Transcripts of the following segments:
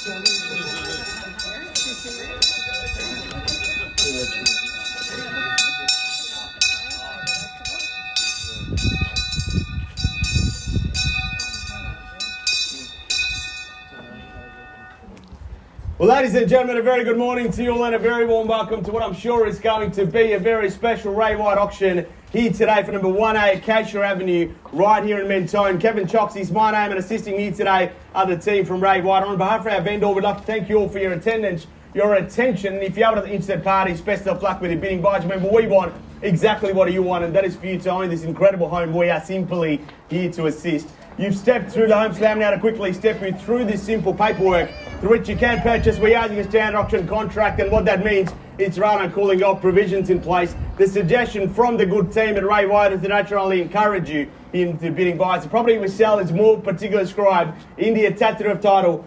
Well, ladies and gentlemen, a very good morning to you all and a very warm welcome to what I'm sure is going to be a very special Ray White auction here today for number 1A Acacia Avenue right here in Mentone. Kevin Chokshi is my name, and assisting me today are the team from Ray White. On behalf of our vendor, we'd like to thank you all for your attendance, your attention. And if you're able to interested parties, best of luck with your bidding. But remember, we want exactly what you want, and that is for you to own this incredible home. We are simply here to assist. You've stepped through the home slam. Now to quickly step you through this simple paperwork through which you can purchase. We are using a standard auction contract, and what that means, it's run on cooling off provisions in place. The suggestion from the good team at Ray White is to naturally encourage you into bidding buys. The property we sell is more particularly described in the attachment of title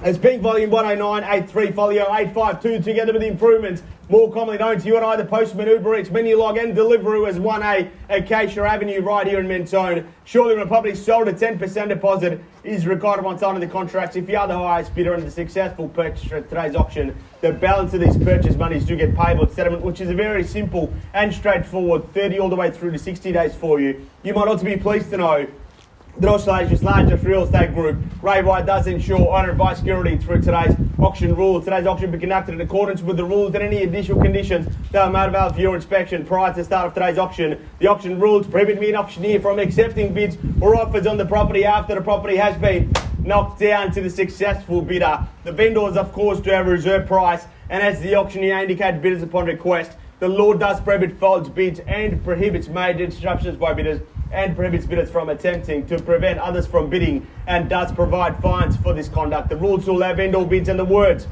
as Pink Volume 10983 Folio 852, together with the improvements more commonly known to you and I, the Postman, Uber Eats, Menu Log and Deliveroo as 1A Acacia Avenue right here in Mentone. Surely when a property sold, a 10% deposit is required upon signing the contracts. If you are the highest bidder and the successful purchaser at today's auction, the balance of these purchase monies do get payable at settlement, which is a very simple and straightforward 30 all the way through to 60 days for you. You might also be pleased to know that Australia's largest real estate group, Ray White, does ensure owner advice security through today's auction rules. Today's auction will be conducted in accordance with the rules and any additional conditions that are made available for your inspection prior to the start of today's auction. The auction rules prohibit me, an auctioneer, from accepting bids or offers on the property after the property has been knocked down to the successful bidder. The vendors, of course, do have a reserve price, and as the auctioneer indicates bidders upon request, the law does prohibit false bids and prohibits major disruptions by bidders and prohibits bidders from attempting to prevent others from bidding, and does provide fines for this conduct. The rules will have vendor bids, and the words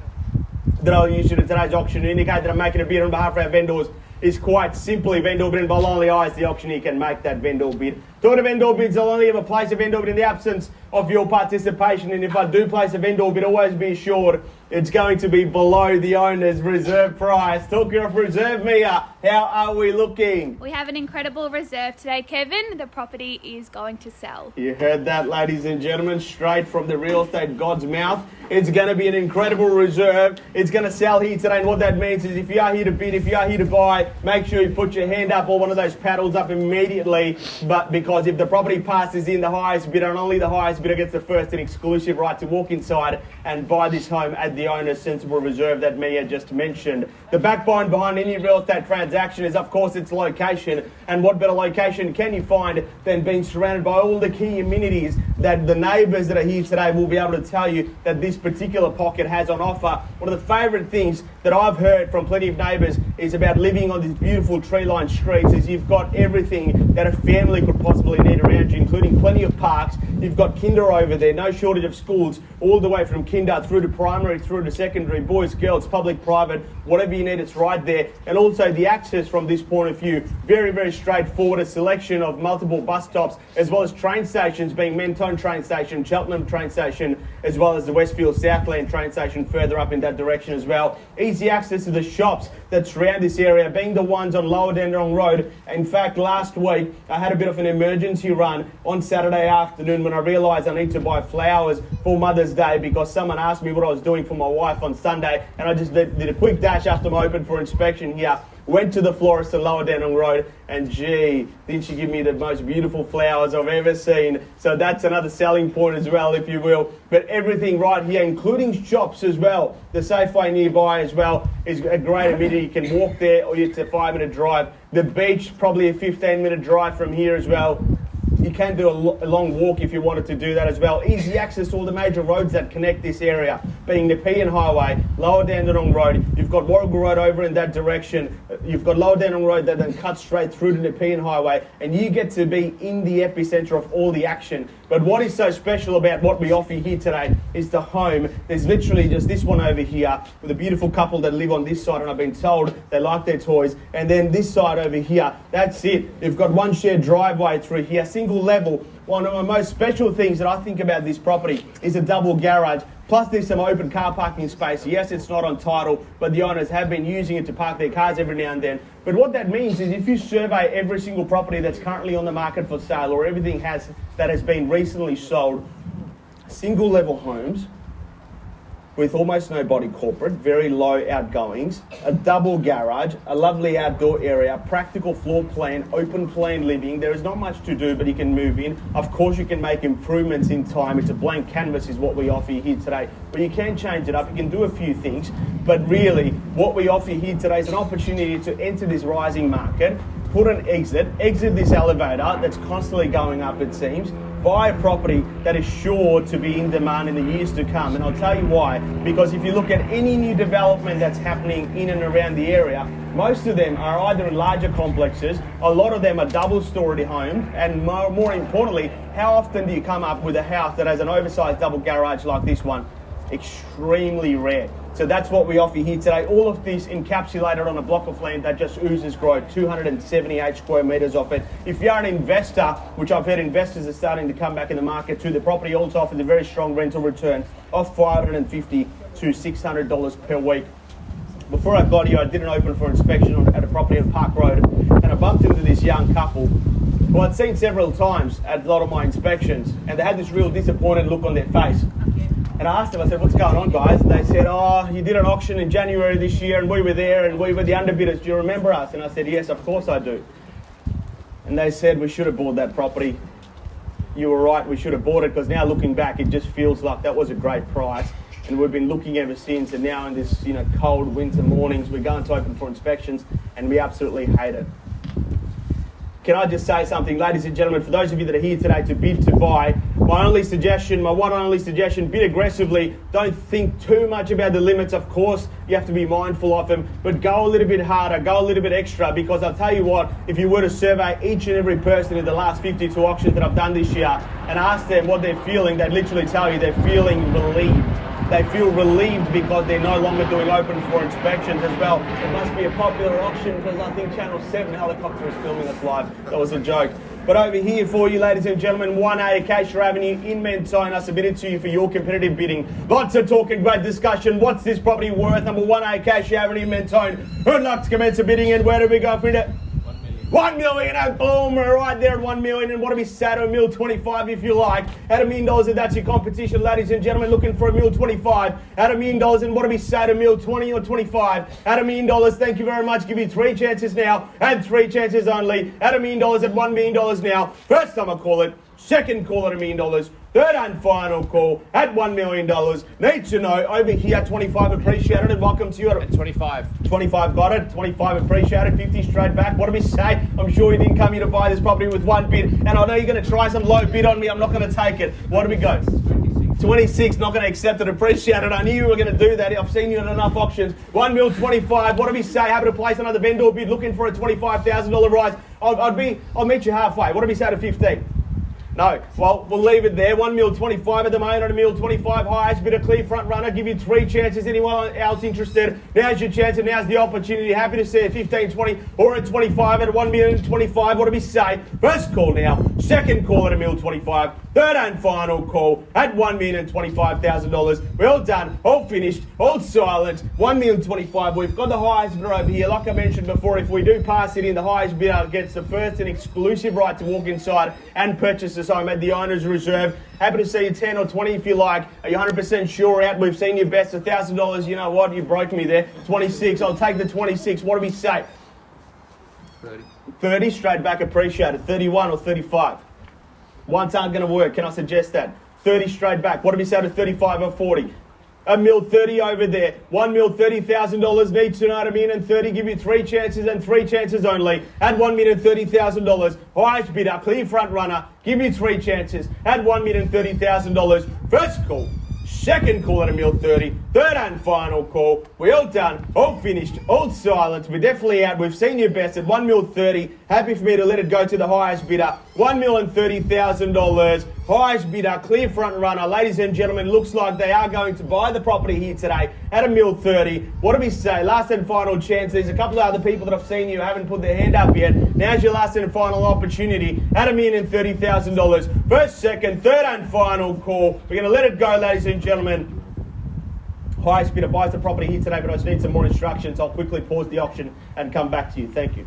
that I'll use in today's auction to indicate that I'm making a bid on behalf of our vendors is quite simply vendor bid, and by lonely eyes the auctioneer can make that vendor bid. Talking to vendor bids, I'll only ever place a vendor bid in the absence of your participation, and if I do place a vendor bid, always be assured it's going to be below the owner's reserve price. Talking of reserve, Mia, how are we looking? We have an incredible reserve today, Kevin. The property is going to sell. You heard that, ladies and gentlemen, straight from the real estate god's mouth. It's going to be an incredible reserve. It's going to sell here today, and what that means is if you are here to bid, if you are here to buy, make sure you put your hand up or one of those paddles up immediately. But because if the property passes in, the highest bidder and only the highest bidder gets the first and exclusive right to walk inside and buy this home at the owner's sensible reserve that Mia just mentioned. The backbone behind any real estate transaction is, of course, its location. And what better location can you find than being surrounded by all the key amenities that the neighbours that are here today will be able to tell you that this particular pocket has on offer. One of the favourite things that I've heard from plenty of neighbours is about living on these beautiful tree-lined streets is you've got everything that a family could possibly need around you, including plenty of parks. You've got kinder over there, no shortage of schools, all the way from kinder through to primary, through to secondary, boys, girls, public, private, whatever you need, it's right there. And also the access from this point of view, very, very straightforward. A selection of multiple bus stops, as well as train stations, being Mentone train station, Cheltenham train station, as well as the Westfield Southland train station further up in that direction as well. Easy access to the shops that surround this area, being the ones on Lower Dandenong Road. In fact, last week I had a bit of an emergency run on Saturday afternoon when I realised I need to buy flowers for Mother's Day because someone asked me what I was doing for my wife on Sunday, and I just did a quick dash after I'm open for inspection here. Went to the florist on Lower Dandenong Road, and gee, didn't she give me the most beautiful flowers I've ever seen. So that's another selling point as well, if you will. But everything right here, including shops as well. The Safeway nearby as well is a great amenity. You can walk there, or it's a 5-minute drive. The beach, probably a 15-minute drive from here as well. You can do a long walk if you wanted to do that as well. Easy access to all the major roads that connect this area, being Nepean Highway, Lower Dandenong Road. You've got Warrigal Road over in that direction. You've got Lower Dandenong Road that then cuts straight through to Nepean Highway, and you get to be in the epicenter of all the action. But what is so special about what we offer here today is the home. There's literally just this one over here with a beautiful couple that live on this side, and I've been told they like their toys. And then this side over here, that's it. You've got one shared driveway through here, single level. One of the most special things that I think about this property is a double garage. Plus there's some open car parking space. Yes, it's not on title, but the owners have been using it to park their cars every now and then. But what that means is if you survey every single property that's currently on the market for sale, or everything that has been recently sold, single level homes with almost no body corporate, very low outgoings, a double garage, a lovely outdoor area, practical floor plan, open plan living. There is not much to do, but you can move in. Of course, you can make improvements in time. It's a blank canvas is what we offer you here today, but you can change it up. You can do a few things, but really what we offer you here today is an opportunity to enter this rising market, put an exit this elevator that's constantly going up, it seems, buy a property that is sure to be in demand in the years to come. And I'll tell you why. Because if you look at any new development that's happening in and around the area, most of them are either in larger complexes, a lot of them are double-storey homes, and more importantly, how often do you come up with a house that has an oversized double garage like this one? Extremely rare. So that's what we offer here today. All of this encapsulated on a block of land that just oozes growth, 278 square metres off it. If you're an investor, which I've heard investors are starting to come back in the market too, the property also offers a very strong rental return of $550 to $600 per week. Before I got here, I did an open for inspection at a property on Park Road, and I bumped into this young couple who I'd seen several times at a lot of my inspections, and they had this real disappointed look on their face. And I asked them, I said, what's going on, guys? And they said, oh, you did an auction in January this year and we were there and we were the underbidders. Do you remember us? And I said, yes, of course I do. And they said, we should have bought that property. You were right, we should have bought it, because now looking back, it just feels like that was a great price. And we've been looking ever since, and now in this cold winter mornings, we're going to open for inspections and we absolutely hate it. Can I just say something, ladies and gentlemen, for those of you that are here today to bid, to buy, my one and only suggestion, bid aggressively. Don't think too much about the limits. Of course, you have to be mindful of them, but go a little bit harder, go a little bit extra, because I'll tell you what, if you were to survey each and every person in the last 52 auctions that I've done this year and ask them what they're feeling, they'd literally tell you they're feeling relieved. They feel relieved because they're no longer doing open for inspections as well. It must be a popular auction because I think Channel 7 helicopter is filming us live. That was a joke. But over here for you, ladies and gentlemen, 1A Acacia Avenue in Mentone. I submitted to you for your competitive bidding. Lots of talk and great discussion. What's this property worth? Number 1A Acacia Avenue in Mentone. Who'd like to commence a bidding, and where do we go for it? 1 million, and boom, we're right there at 1 million, and what do we say to $1,025,000 if you like? At $1 million, and that's your competition, ladies and gentlemen, looking for $1,025,000. At $1 million, and what do we say to $1,020,000 or $25,000? At $1 million, thank you very much. Give you 3 chances now, and 3 chances only. At $1 million, at $1 million now. First time I call it, second call at $1 million. Third and final call at $1 million. Need to know over here, 25 appreciated, and welcome to you at 25. 25 got it, 25 appreciated, 50 straight back. What do we say? I'm sure you didn't come here to buy this property with one bid, and I know you're going to try some low bid on me. I'm not going to take it. What do we go? 26, not going to accept it, appreciate it. I knew you were going to do that. I've seen you in enough auctions. $1,025,000. What do we say? Happy to place another vendor bid, looking for a $25,000 rise. I'll meet you halfway. What do we say to 15? No. Well, we'll leave it there. $1,025,000 at the moment, at $1,025,000. Highest bidder, clear front runner. Give you 3 chances. Anyone else interested? Now's your chance, and now's the opportunity. Happy to see a 15, 20, or a 25 at $1,025,000. What do we say? First call now. Second call at $1,025,000. Third and final call at $1,025,000. We're all done, all finished, all silent. $1,025,000. We've got the highest bidder over here. Like I mentioned before, if we do pass it in, the highest bidder gets the first and exclusive right to walk inside and purchase this home at the owner's reserve. Happy to see you 10 or 20 if you like. Are you 100% sure out? We've seen your best, $1,000. You know what? You broke me there. 26. I'll take the 26. What do we say? 30. 30 straight back, appreciated. 31 or 35. Ones aren't going to work. Can I suggest that? 30 straight back. What do we say to 35 or 40? $1,030,000 over there. $1,030,000. Need to know at $1,030,000. Give you 3 chances and 3 chances only. At $1,030,000. Highest bidder, clear front runner. Give you 3 chances at $1,030,000. First call. Second call at $1,030,000. Third and final call. We're all done, all finished, all silent. We're definitely out. We've seen your best at $1,030,000. Happy for me to let it go to the highest bidder. $1,030,000. Highest bidder, clear front runner. Ladies and gentlemen, looks like they are going to buy the property here today at $1,030,000. What do we say? Last and final chance. There's a couple of other people that I've seen you haven't put their hand up yet. Now's your last and final opportunity at $1,030,000. First, second, third and final call. We're going to let it go, ladies and gentlemen. Highest bidder buys the property here today, but I just need some more instructions. I'll quickly pause the auction and come back to you. Thank you.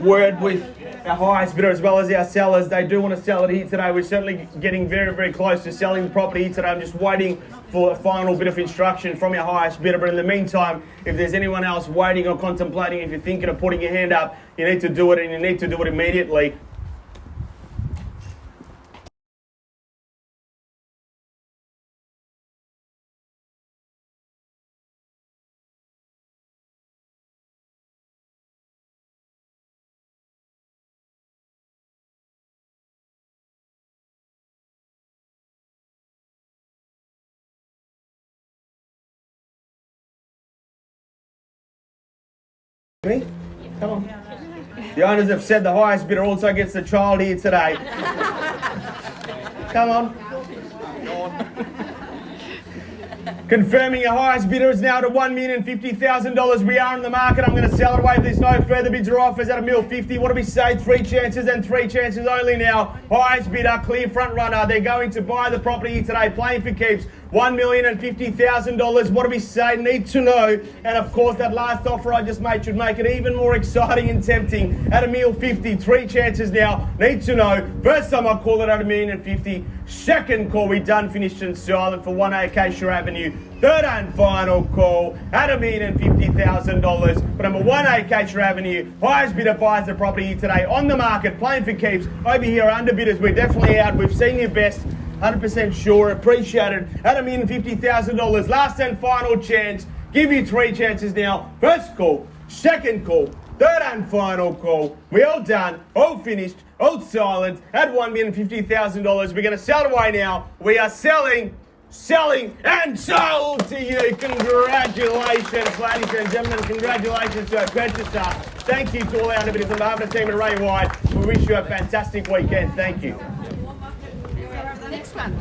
word with our highest bidder as well as our sellers. They do want to sell it here today. We're certainly getting very, very close to selling the property here today. I'm just waiting for a final bit of instruction from our highest bidder. But in the meantime, if there's anyone else waiting or contemplating, if you're thinking of putting your hand up, you need to do it, and you need to do it immediately. Me? Come on. The owners have said the highest bidder also gets the child here today. Come on. Confirming your highest bidder is now to $1,050,000. We are in the market. I'm going to sell it away if there's no further bids or offers at $1,050,000. What do we say? 3 chances and 3 chances only now. Highest bidder, clear front runner. They're going to buy the property here today, playing for keeps. $1,050,000. What do we say? Need to know. And of course, that last offer I just made should make it even more exciting and tempting. At $1,050,000, 3 chances now. Need to know. First time I call it at $1,050,000. Second call, we done, finished and silent for 1 Acacia Avenue. Third and final call at $1,050,000. But number 1 Acacia Avenue, highest bidder buys the property here today on the market, playing for keeps. Over here, underbidders, we're definitely out. We've seen your best. 100% sure, appreciated at $1,050,000. Last and final chance. Give you 3 chances now. First call, second call, third and final call. We all done, all finished, all silent at $1,050,000. We're going to sell it away now. We are selling, and sold to you. Congratulations, ladies and gentlemen. Congratulations to our purchaser. Thank you to all our underbidders on behalf of the team at Ray White. We wish you a fantastic weekend. Thank you. Next one.